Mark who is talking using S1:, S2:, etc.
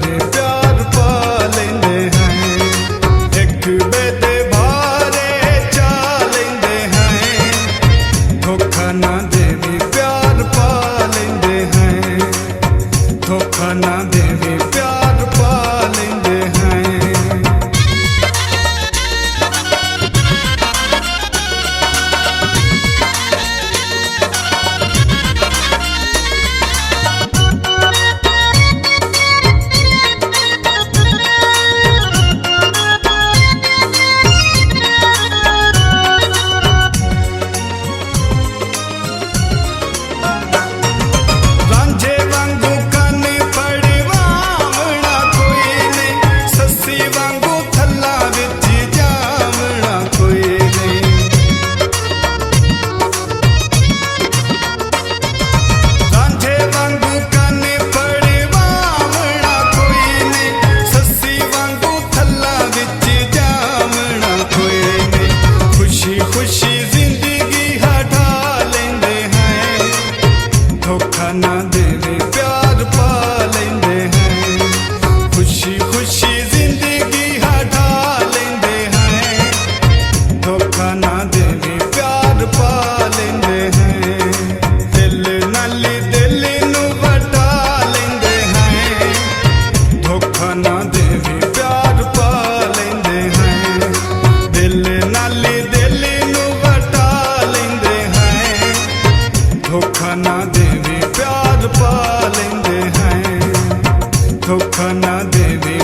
S1: देवे प्यार पा लेंदे हैं। एक बेदे भारे चा लेंदे हैं, धोखा ना देवे प्यार पा लेंदे हैं, धोखा ना देवे प्यार पा लेंदे हैं। धोखा ना देवे प्यार पा लेंदे हैं, खुशी खुशी जिंदगी हटा लेंदे हैं। धोखा ना देवे प्यार पा लेंदे हैं, दिल नाली दिल नू वटा लेंदे हैं। धोखा ना देवे प्यार पा लेंदे हैं, दिल नाली दिल नू वटा लेंदे हैं। धोखा ना देवे प्यार पा लेंदे हैं, धोखा ना देवे